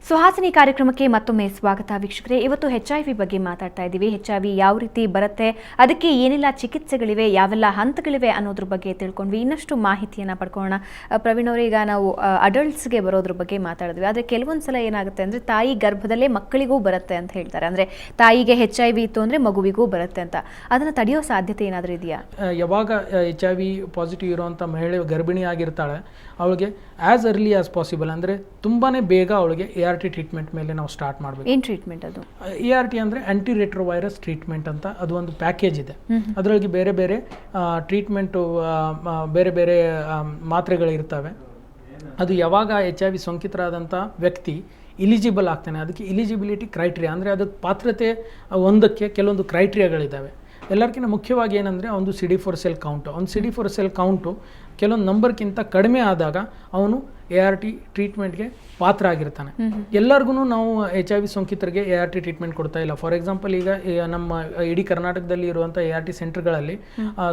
ಸುಹಾಸಿನಿ ಕಾರ್ಯಕ್ರಮಕ್ಕೆ ಮತ್ತೊಮ್ಮೆ ಸ್ವಾಗತ ವೀಕ್ಷಕರೇ. ಇವತ್ತು HIV ಬಗ್ಗೆ ಮಾತಾಡ್ತಾ ಇದ್ದೀವಿ. HIV ಯಾವ ರೀತಿ ಬರುತ್ತೆ, ಅದಕ್ಕೆ ಏನೆಲ್ಲ ಚಿಕಿತ್ಸೆಗಳಿವೆ, ಯಾವೆಲ್ಲ ಹಂತಗಳಿವೆ ಅನ್ನೋದ್ರ ಬಗ್ಗೆ ತಿಳ್ಕೊಂಡ್ವಿ. ಇನ್ನಷ್ಟು ಮಾಹಿತಿಯನ್ನು ಪಡ್ಕೊಳ್ಳೋಣ. ಪ್ರವೀಣ್ ಅವರೇ, ಈಗ ನಾವು ಅಡಲ್ಟ್ಸ್ಗೆ ಬರೋದ್ರ ಬಗ್ಗೆ ಮಾತಾಡಿದ್ವಿ. ಆದರೆ ಕೆಲವೊಂದು ಸಲ ಏನಾಗುತ್ತೆ ಅಂದರೆ ತಾಯಿ ಗರ್ಭದಲ್ಲೇ ಮಕ್ಕಳಿಗೂ ಬರುತ್ತೆ ಅಂತ ಹೇಳ್ತಾರೆ. ಅಂದರೆ ತಾಯಿಗೆ HIV ಇತ್ತು ಅಂದರೆ ಮಗುವಿಗೂ ಬರುತ್ತೆ ಅಂತ. ಅದನ್ನು ತಡೆಯೋ ಸಾಧ್ಯತೆ ಏನಾದರೂ ಇದೆಯಾ? ಯಾವಾಗ HIV ಪಾಸಿಟಿವ್ ಇರುವಂಥ ಮಹಿಳೆ ಗರ್ಭಿಣಿ ಆಗಿರ್ತಾಳೆ, ಅವಳಿಗೆ ಆ್ಯಸ್ ಅರ್ಲಿ ಆಸ್ ಪಾಸಿಬಲ್ ಅಂದರೆ ತುಂಬಾ ಬೇಗ ಅವಳಿಗೆ ART ಟ್ರೀಟ್ಮೆಂಟ್ ಮೇಲೆ ನಾವು ಸ್ಟಾರ್ಟ್ ಮಾಡಬೇಕು. ಏನು ಟ್ರೀಟ್ಮೆಂಟ್ ಅದು? ART ಅಂದರೆ ಆಂಟಿ ರೆಟ್ರೋವೈರಸ್ ಟ್ರೀಟ್ಮೆಂಟ್ ಅಂತ, ಅದು ಒಂದು ಪ್ಯಾಕೇಜ್ ಇದೆ. ಅದರೊಳಗೆ ಬೇರೆ ಬೇರೆ ಟ್ರೀಟ್ಮೆಂಟು, ಬೇರೆ ಬೇರೆ ಮಾತ್ರೆಗಳಿರ್ತವೆ. ಅದು ಯಾವಾಗ HIV ಸೋಂಕಿತರಾದಂಥ ವ್ಯಕ್ತಿ ಇಲಿಜಿಬಲ್ ಆಗ್ತಾನೆ, ಅದಕ್ಕೆ ಇಲಿಜಿಬಿಲಿಟಿ ಕ್ರೈಟೀರಿಯಾ ಅಂದರೆ ಅದಕ್ಕೆ ಪಾತ್ರತೆ ಒಂದಕ್ಕೆ ಕೆಲವೊಂದು ಕ್ರೈಟೀರಿಯಾಗಳಿದ್ದಾವೆ. ಎಲ್ಲರಿಗಿಂತ ಮುಖ್ಯವಾಗಿ ಏನಂದರೆ ಒಂದು CD4 ಸೆಲ್ ಕೌಂಟು. ಒಂದು CD4 ಸೆಲ್ ಕೌಂಟು ಕೆಲವೊಂದು ನಂಬರ್ಗಿಂತ ಕಡಿಮೆ ಆದಾಗ ಅವನು ART ಟ್ರೀಟ್ಮೆಂಟ್ಗೆ ಪಾತ್ರ ಆಗಿರ್ತಾನೆ. ಎಲ್ಲರಿಗೂ ನಾವು HIV ಸೋಂಕಿತರಿಗೆ ART ಟ್ರೀಟ್ಮೆಂಟ್ ಕೊಡ್ತಾ ಇಲ್ಲ. ಫಾರ್ ಎಕ್ಸಾಂಪಲ್, ಈಗ ನಮ್ಮ ಇಡೀ ಕರ್ನಾಟಕದಲ್ಲಿ ಇರುವಂಥ ART ಸೆಂಟರ್ಗಳಲ್ಲಿ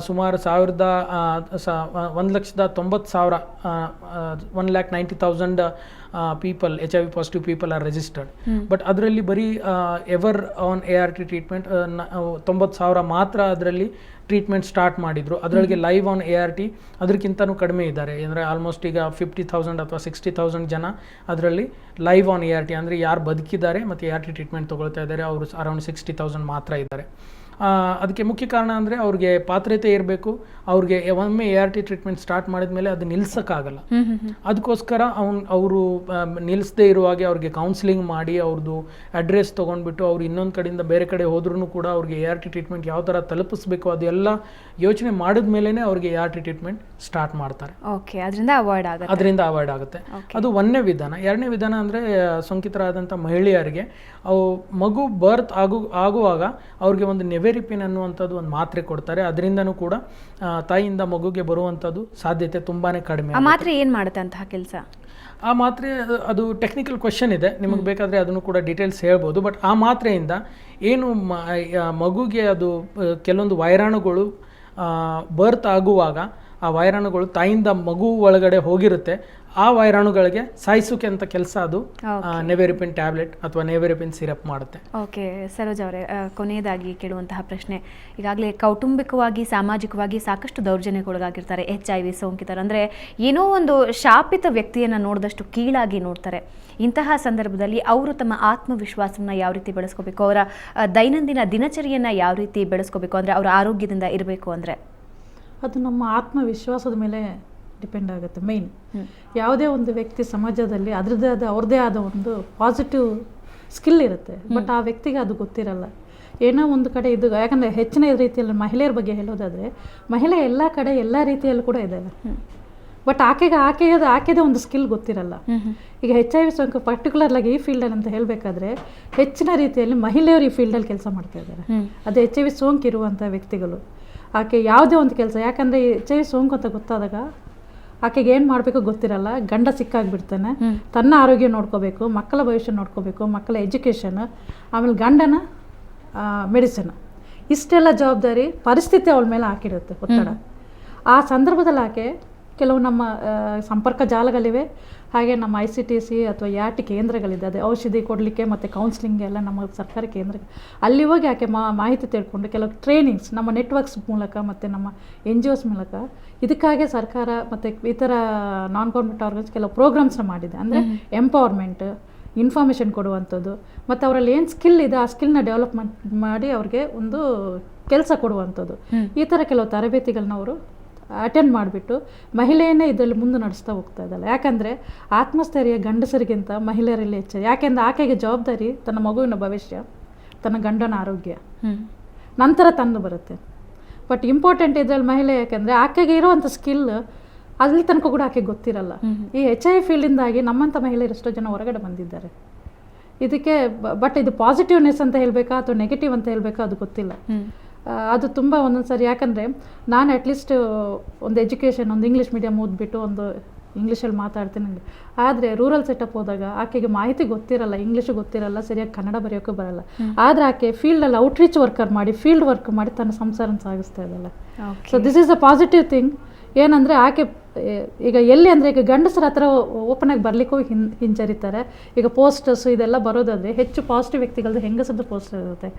ಸುಮಾರು 1,90,000 1,90,000 people HIV positive people are registered. But ಅದರಲ್ಲಿ ಬರೀ ಎವರ್ ಆನ್ ART ಟ್ರೀಟ್ಮೆಂಟ್ 90,000 ಮಾತ್ರ ಅದರಲ್ಲಿ ಟ್ರೀಟ್ಮೆಂಟ್ ಸ್ಟಾರ್ಟ್ ಮಾಡಿದ್ರು. ಅದರೊಳಗೆ ಲೈವ್ ಆನ್ ART ಅದಕ್ಕಿಂತನೂ ಕಡಿಮೆ ಇದ್ದಾರೆ. ಅಂದರೆ ಆಲ್ಮೋಸ್ಟ್ ಈಗ 50,000 ಅಥವಾ 60,000 ಜನ ಅದರಲ್ಲಿ ಲೈವ್ ಆನ್ ART ಅಂದರೆ ಯಾರು ಬದುಕಿದ್ದಾರೆ ಮತ್ತು ART ಟ್ರೀಟ್ಮೆಂಟ್ ತೊಗೊಳ್ತಾ ಇದ್ದಾರೆ ಅವರು ಅರೌಂಡ್ 60,000 ಮಾತ್ರ ಇದ್ದಾರೆ. ಅದಕ್ಕೆ ಮುಖ್ಯ ಕಾರಣ ಅಂದರೆ ಅವ್ರಿಗೆ ಪಾತ್ರತೆ ಇರಬೇಕು. ಅವ್ರಿಗೆ ಒಮ್ಮೆ ART ಟ್ರೀಟ್ಮೆಂಟ್ ಸ್ಟಾರ್ಟ್ ಮಾಡಿದ ಮೇಲೆ ಅದು ನಿಲ್ಸೋಕ್ಕಾಗಲ್ಲ. ಅದಕ್ಕೋಸ್ಕರ ಅವರು ನಿಲ್ಲಿಸದೇ ಇರುವಾಗೆ ಅವ್ರಿಗೆ ಕೌನ್ಸಿಲಿಂಗ್ ಮಾಡಿ ಅವ್ರದ್ದು ಅಡ್ರೆಸ್ ತೊಗೊಂಡ್ಬಿಟ್ಟು ಅವ್ರು ಇನ್ನೊಂದು ಕಡೆಯಿಂದ ಬೇರೆ ಕಡೆ ಹೋದ್ರೂ ಕೂಡ ಅವ್ರಿಗೆ ART ಟ್ರೀಟ್ಮೆಂಟ್ ಯಾವ ಥರ ತಲುಪಿಸ್ಬೇಕು ಅದೆಲ್ಲ ಯೋಚನೆ ಮಾಡಿದ ಮೇಲೇ ಅವ್ರಿಗೆ ART ಟ್ರೀಟ್ಮೆಂಟ್ ಸ್ಟಾರ್ಟ್ ಮಾಡ್ತಾರೆ. ಓಕೆ, ಅದರಿಂದ ಅವಾಯ್ಡ್ ಆಗುತ್ತೆ. ಅದು ಒಂದನೇ ವಿಧಾನ. ಎರಡನೇ ವಿಧಾನ ಅಂದರೆ ಸೋಂಕಿತರಾದಂಥ ಮಹಿಳೆಯರಿಗೆ ಅವು ಮಗು ಬರ್ತ್ ಆಗುವಾಗ ಅವ್ರಿಗೆ ಒಂದು ನೆವೆರಿಪಿನ್ ಅನ್ನುವಂಥದ್ದು ಒಂದು ಮಾತ್ರೆ ಕೊಡ್ತಾರೆ. ಅದರಿಂದನೂ ಕೂಡ ತಾಯಿಯಿಂದ ಮಗುಗೆ ಬರುವಂಥದ್ದು ಸಾಧ್ಯತೆ ತುಂಬಾ ಕಡಿಮೆ. ಆ ಮಾತ್ರೆ ಏನು ಮಾಡುತ್ತೆ ಅಂತಹ ಕೆಲಸ? ಆ ಮಾತ್ರೆ ಅದು ಟೆಕ್ನಿಕಲ್ ಕ್ವೆಶನ್ ಇದೆ, ನಿಮಗೆ ಬೇಕಾದರೆ ಅದನ್ನು ಕೂಡ ಡೀಟೇಲ್ಸ್ ಹೇಳ್ಬೋದು. ಬಟ್ ಆ ಮಾತ್ರೆಯಿಂದ ಏನು ಮಗುಗೆ ಅದು ಕೆಲವೊಂದು ವೈರಾಣುಗಳು ಬರ್ತ್ ಆಗುವಾಗ ಆ ವೈರಾಣುಗಳು ತಾಯಿಯಿಂದ ಮಗು ಒಳಗಡೆ ಹೋಗಿರುತ್ತೆ. ಆ ವೈರಾಣುಗಳಿಗೆ ಸಾಯಿಸೋಕೆ ಅಂತ ಕೆಲಸ ಅದು ನೆವೆರಿಪಿನ್ ಟ್ಯಾಬ್ಲೆಟ್ ಅಥವಾ ನೆವೆರಿಪಿನ್ ಸಿರಪ್ ಮಾಡುತ್ತೆ. ಓಕೆ ಸರೋಜ ಅವರೇ, ಕೊನೆಯದಾಗಿ ಕೇಳುವಂತಹ ಪ್ರಶ್ನೆ, ಈಗಾಗಲೇ ಕೌಟುಂಬಿಕವಾಗಿ ಸಾಮಾಜಿಕವಾಗಿ ಸಾಕಷ್ಟು ದೌರ್ಜನ್ಯಕ್ಕೊಳಗಾಗಿರ್ತಾರೆ HIV ಸೋಂಕಿತರು. ಅಂದರೆ ಏನೋ ಒಂದು ಶಾಪಿತ ವ್ಯಕ್ತಿಯನ್ನು ನೋಡಿದಷ್ಟು ಕೀಳಾಗಿ ನೋಡ್ತಾರೆ. ಇಂತಹ ಸಂದರ್ಭದಲ್ಲಿ ಅವರು ತಮ್ಮ ಆತ್ಮವಿಶ್ವಾಸವನ್ನು ಯಾವ ರೀತಿ ಬೆಳೆಸ್ಕೋಬೇಕು, ಅವರ ದೈನಂದಿನ ದಿನಚರಿಯನ್ನು ಯಾವ ರೀತಿ ಬೆಳೆಸ್ಕೋಬೇಕು, ಅಂದರೆ ಅವರ ಆರೋಗ್ಯದಿಂದ ಇರಬೇಕು ಅಂದರೆ? ಅದು ನಮ್ಮ ಆತ್ಮವಿಶ್ವಾಸದ ಮೇಲೆ ಡಿಪೆಂಡ್ ಆಗುತ್ತೆ. ಮೇಯ್ನ್ ಯಾವುದೇ ಒಂದು ವ್ಯಕ್ತಿ ಸಮಾಜದಲ್ಲಿ ಅವ್ರದ್ದೇ ಆದ ಒಂದು ಪಾಸಿಟಿವ್ ಸ್ಕಿಲ್ ಇರುತ್ತೆ. ಬಟ್ ಆ ವ್ಯಕ್ತಿಗೆ ಅದು ಗೊತ್ತಿರಲ್ಲ. ಏನೋ ಒಂದು ಕಡೆ ಇದು, ಯಾಕಂದರೆ ಹೆಚ್ಚಿನ ರೀತಿಯಲ್ಲಿ ಮಹಿಳೆಯರ ಬಗ್ಗೆ ಹೇಳೋದಾದರೆ ಮಹಿಳೆ ಎಲ್ಲ ಕಡೆ ಎಲ್ಲ ರೀತಿಯಲ್ಲೂ ಕೂಡ ಇದ್ದಾವೆ. ಬಟ್ ಆಕೆದೇ ಒಂದು ಸ್ಕಿಲ್ ಗೊತ್ತಿರಲ್ಲ. ಈಗ HIV ಸೋಂಕು ಪರ್ಟಿಕ್ಯುಲರ್ಲಾಗಿ ಈ ಫೀಲ್ಡಲ್ಲಿ ಅಂತ ಹೇಳಬೇಕಾದ್ರೆ ಹೆಚ್ಚಿನ ರೀತಿಯಲ್ಲಿ ಮಹಿಳೆಯರು ಈ ಫೀಲ್ಡಲ್ಲಿ ಕೆಲಸ ಮಾಡ್ತಾ ಇದ್ದಾರೆ. ಅದು HIV ಸೋಂಕು ಇರುವಂಥ ವ್ಯಕ್ತಿಗಳು. ಆಕೆ ಯಾವುದೇ ಒಂದು ಕೆಲಸ, ಯಾಕಂದರೆ HIV ಸೋಂಕು ಅಂತ ಗೊತ್ತಾದಾಗ ಆಕೆಗೆ ಏನು ಮಾಡಬೇಕು ಗೊತ್ತಿರಲ್ಲ. ಗಂಡ ಸಿಕ್ಕಾಗಿಬಿಡ್ತಾನೆ. ತನ್ನ ಆರೋಗ್ಯ ನೋಡ್ಕೋಬೇಕು, ಮಕ್ಕಳ ಭವಿಷ್ಯ ನೋಡ್ಕೋಬೇಕು, ಮಕ್ಕಳ ಎಜುಕೇಷನ್, ಆಮೇಲೆ ಗಂಡನ ಮೆಡಿಸಿನ್, ಇಷ್ಟೆಲ್ಲ ಜವಾಬ್ದಾರಿ ಪರಿಸ್ಥಿತಿ ಅವಳ ಮೇಲೆ ಹಾಕಿರುತ್ತೆ, ಒತ್ತಡ. ಆ ಸಂದರ್ಭದಲ್ಲಿ ಆಕೆ ಕೆಲವು ನಮ್ಮ ಸಂಪರ್ಕ ಜಾಲಗಳಿವೆ, ಹಾಗೆ ನಮ್ಮ ICTC ಅಥವಾ ART ಕೇಂದ್ರಗಳಿದೆ. ಅದು ಔಷಧಿ ಕೊಡಲಿಕ್ಕೆ ಮತ್ತು ಕೌನ್ಸಿಲಿಂಗ್ ಎಲ್ಲ ನಮ್ಮ ಸರ್ಕಾರಿ ಕೇಂದ್ರ, ಅಲ್ಲಿ ಹೋಗಿ ಆಕೆ ಮಾಹಿತಿ ತಿಳ್ಕೊಂಡು ಕೆಲವು ಟ್ರೈನಿಂಗ್ಸ್ ನಮ್ಮ ನೆಟ್ವರ್ಕ್ಸ್ ಮೂಲಕ ಮತ್ತು ನಮ್ಮ NGOs ಮೂಲಕ ಇದಕ್ಕಾಗಿ ಸರ್ಕಾರ ಮತ್ತು ಇತರ ನಾನ್ ಗೌರ್ಮೆಂಟ್ ಆರ್ಗನ್ಸ್ ಕೆಲವು ಪ್ರೋಗ್ರಾಮ್ಸ್ನ ಮಾಡಿದೆ. ಅಂದರೆ ಎಂಪವರ್ಮೆಂಟ್, ಇನ್ಫಾರ್ಮೇಷನ್ ಕೊಡುವಂಥದ್ದು, ಮತ್ತು ಅವರಲ್ಲಿ ಏನು ಸ್ಕಿಲ್ ಇದೆ ಆ ಸ್ಕಿಲ್ನ ಡೆವಲಪ್ಮೆಂಟ್ ಮಾಡಿ ಅವ್ರಿಗೆ ಒಂದು ಕೆಲಸ ಕೊಡುವಂಥದ್ದು. ಈ ಥರ ಕೆಲವು ತರಬೇತಿಗಳನ್ನ ಅವರು ಅಟೆಂಡ್ ಮಾಡಿಬಿಟ್ಟು ಮಹಿಳೆಯನ್ನೇ ಇದರಲ್ಲಿ ಮುಂದೆ ನಡೆಸ್ತಾ ಹೋಗ್ತಾ ಇದ್ದಲ್ಲ. ಯಾಕಂದರೆ ಆತ್ಮಸ್ಥೈರ್ಯ ಗಂಡಸರಿಗಿಂತ ಮಹಿಳೆಯರಲ್ಲಿ ಹೆಚ್ಚು. ಯಾಕೆಂದರೆ ಆಕೆಗೆ ಜವಾಬ್ದಾರಿ ತನ್ನ ಮಗುವಿನ ಭವಿಷ್ಯ, ತನ್ನ ಗಂಡನ ಆರೋಗ್ಯ ನಂತರ ತಂದು ಬರುತ್ತೆ. ಬಟ್ ಇಂಪಾರ್ಟೆಂಟ್ ಇದರಲ್ಲಿ ಮಹಿಳೆ, ಯಾಕೆಂದರೆ ಆಕೆಗೆ ಇರುವಂಥ ಸ್ಕಿಲ್ ಅಲ್ಲಿ ತನಕ ಕೂಡ ಆಕೆಗೆ ಗೊತ್ತಿರಲ್ಲ. ಈ HIV ಫೀಲ್ಡಿಂದಾಗಿ ನಮ್ಮಂಥ ಮಹಿಳೆಯರು ಎಷ್ಟೋ ಜನ ಹೊರಗಡೆ ಬಂದಿದ್ದಾರೆ ಇದಕ್ಕೆ. ಬಟ್ ಇದು ಪಾಸಿಟಿವ್ನೆಸ್ ಅಂತ ಹೇಳಬೇಕಾ ಅಥವಾ ನೆಗೆಟಿವ್ ಅಂತ ಹೇಳಬೇಕಾ ಅದು ಗೊತ್ತಿಲ್ಲ. ಅದು ತುಂಬ ಒಂದೊಂದು ಸರಿ, ಯಾಕಂದರೆ ನಾನು ಅಟ್ಲೀಸ್ಟ್ ಒಂದು ಎಜುಕೇಷನ್, ಒಂದು ಇಂಗ್ಲೀಷ್ ಮೀಡಿಯಮ್ ಓದ್ಬಿಟ್ಟು ಒಂದು ಇಂಗ್ಲೀಷಲ್ಲಿ ಮಾತಾಡ್ತೀನಿ. ಆದರೆ ರೂರಲ್ ಸೆಟಪ್ ಹೋದಾಗ ಆಕೆಗೆ ಮಾಹಿತಿ ಗೊತ್ತಿರಲ್ಲ, ಇಂಗ್ಲೀಷು ಗೊತ್ತಿರಲ್ಲ, ಸರಿಯಾಗಿ ಕನ್ನಡ ಬರೆಯೋಕ್ಕೂ ಬರಲ್ಲ. ಆದರೆ ಆಕೆ ಫೀಲ್ಡಲ್ಲಿ ಔಟ್ರೀಚ್ ವರ್ಕರ್ ಮಾಡಿ, ಫೀಲ್ಡ್ ವರ್ಕ್ ಮಾಡಿ ತನ್ನ ಸಂಸಾರನ ಸಾಗಿಸ್ತಾ ಇದ್ದಲ್ಲ. So this is a positive thing. ಏನಂದರೆ ಆಕೆ ಈಗ ಎಲ್ಲಿ ಅಂದರೆ ಈಗ ಗಂಡಸರ ಹತ್ರ ಓಪನ್ ಆಗಿ ಬರಲಿಕ್ಕೂ ಹಿಂಜರಿತಾರೆ. ಈಗ ಪೋಸ್ಟರ್ಸು ಇದೆಲ್ಲ ಬರೋದಾದರೆ ಹೆಚ್ಚು ಪಾಸಿಟಿವ್ ವ್ಯಕ್ತಿಗಳದ್ದು ಹೆಂಗಸದ್ದು ಪೋಸ್ಟರ್ ಇರುತ್ತೆ.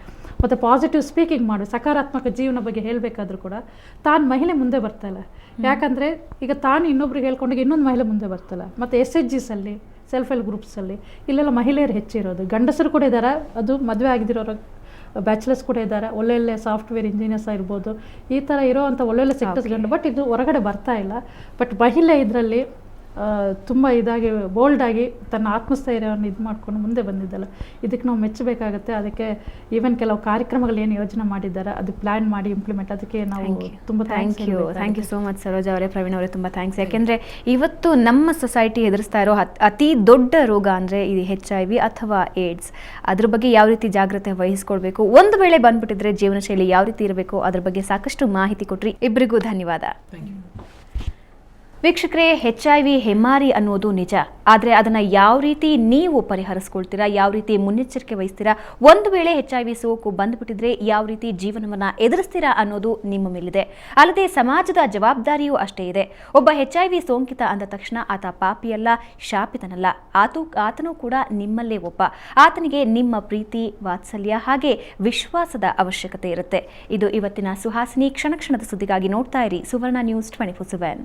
ಮತ್ತು ಪಾಸಿಟಿವ್ ಸ್ಪೀಕಿಂಗ್ ಮಾಡಿ ಸಕಾರಾತ್ಮಕ ಜೀವನ ಬಗ್ಗೆ ಹೇಳಬೇಕಾದ್ರೂ ಕೂಡ ತಾನು ಮಹಿಳೆ ಮುಂದೆ ಬರ್ತಾಯಿಲ್ಲ. ಯಾಕಂದರೆ ಈಗ ತಾನು ಇನ್ನೊಬ್ರಿಗೆ ಹೇಳ್ಕೊಂಡಾಗ ಇನ್ನೊಂದು ಮಹಿಳೆ ಮುಂದೆ ಬರ್ತಾಯಿಲ್ಲ. ಮತ್ತು SHGsಲ್ಲಿ ಸೆಲ್ಫ್ ಹೆಲ್ಪ್ ಗ್ರೂಪ್ಸಲ್ಲಿ ಇಲ್ಲೆಲ್ಲ ಮಹಿಳೆಯರು ಹೆಚ್ಚಿರೋದು, ಗಂಡಸರು ಕೂಡ ಇದ್ದಾರೆ, ಅದು ಮದುವೆ ಆಗಿದ್ದಿರೋರು ಬ್ಯಾಚುಲರ್ಸ್ ಕೂಡ ಇದ್ದಾರೆ, ಒಳ್ಳೊಳ್ಳೆ ಸಾಫ್ಟ್ವೇರ್ ಇಂಜಿನಿಯರ್ಸ್ ಇರ್ಬೋದು, ಈ ಥರ ಇರೋವಂಥ ಒಳ್ಳೊಳ್ಳೆ ಸೆಕ್ಟರ್ಸ್ ಗಂಡು. ಬಟ್ ಇದು ಹೊರಗಡೆ ಬರ್ತಾ ಇಲ್ಲ. ಬಟ್ ಮಹಿಳೆ ಇದರಲ್ಲಿ ತುಂಬ ಇದಾಗಿ ಬೋಲ್ಡಾಗಿ ತನ್ನ ಆತ್ಮಸ್ಥೈರ್ಯವನ್ನು ಇದು ಮಾಡಿಕೊಂಡು ಮುಂದೆ ಬಂದಿದ್ದಲ್ಲ, ಇದಕ್ಕೆ ನಾವು ಮೆಚ್ಚಬೇಕಾಗತ್ತೆ. ಅದಕ್ಕೆ ಈವನ್ ಕೆಲವು ಕಾರ್ಯಕ್ರಮಗಳು ಏನು ಯೋಜನೆ ಮಾಡಿದ್ದಾರೆ ಅದು ಪ್ಲ್ಯಾನ್ ಮಾಡಿ ಇಂಪ್ಲಿಮೆಂಟ್, ಅದಕ್ಕೆ ನಾವು ತುಂಬ thank you so much Saroja ಅವರೇ, ಪ್ರವೀಣ್ ಅವರೇ, ತುಂಬ ಥ್ಯಾಂಕ್ಸ್. ಯಾಕೆಂದರೆ ಇವತ್ತು ನಮ್ಮ ಸೊಸೈಟಿ ಎದುರಿಸ್ತಾ ಇರೋ ಅತಿ ದೊಡ್ಡ ರೋಗ ಅಂದರೆ ಇದು HIV ಅಥವಾ ಏಡ್ಸ್. ಅದ್ರ ಬಗ್ಗೆ ಯಾವ ರೀತಿ ಜಾಗ್ರತೆ ವಹಿಸ್ಕೊಳ್ಬೇಕು, ಒಂದು ವೇಳೆ ಬಂದ್ಬಿಟ್ಟಿದ್ರೆ ಜೀವನ ಶೈಲಿ ಯಾವ ರೀತಿ ಇರಬೇಕು, ಅದ್ರ ಬಗ್ಗೆ ಸಾಕಷ್ಟು ಮಾಹಿತಿ ಕೊಟ್ರಿ. ಇಬ್ಬರಿಗೂ ಧನ್ಯವಾದ. ವೀಕ್ಷಕರೇ, HIV ಹೆಮ್ಮಾರಿ ಅನ್ನೋದು ನಿಜ. ಆದರೆ ಅದನ್ನು ಯಾವ ರೀತಿ ನೀವು ಪರಿಹರಿಸ್ಕೊಳ್ತೀರಾ, ಯಾವ ರೀತಿ ಮುನ್ನೆಚ್ಚರಿಕೆ ವಹಿಸ್ತೀರಾ, ಒಂದು ವೇಳೆ HIV ಸೋಂಕು ಬಂದುಬಿಟ್ಟಿದ್ರೆ ಯಾವ ರೀತಿ ಜೀವನವನ್ನು ಎದುರಿಸ್ತೀರಾ ಅನ್ನೋದು ನಿಮ್ಮ ಮೇಲಿದೆ. ಅಲ್ಲದೆ ಸಮಾಜದ ಜವಾಬ್ದಾರಿಯೂ ಅಷ್ಟೇ ಇದೆ. ಒಬ್ಬ HIV ಸೋಂಕಿತ ಅಂದ ತಕ್ಷಣ ಆತ ಪಾಪಿಯಲ್ಲ, ಶಾಪಿತನಲ್ಲ, ಆತನೂ ಕೂಡ ನಿಮ್ಮಲ್ಲೇ ಒಬ್ಬ. ಆತನಿಗೆ ನಿಮ್ಮ ಪ್ರೀತಿ, ವಾತ್ಸಲ್ಯ ಹಾಗೆ ವಿಶ್ವಾಸದ ಅವಶ್ಯಕತೆ ಇರುತ್ತೆ. ಇದು ಇವತ್ತಿನ ಸುಹಾಸಿನಿ. ಕ್ಷಣ ಕ್ಷಣದ ಸುದ್ದಿಗಾಗಿ ನೋಡ್ತಾ ಇರಿ ಸುವರ್ಣ ನ್ಯೂಸ್ 24/7.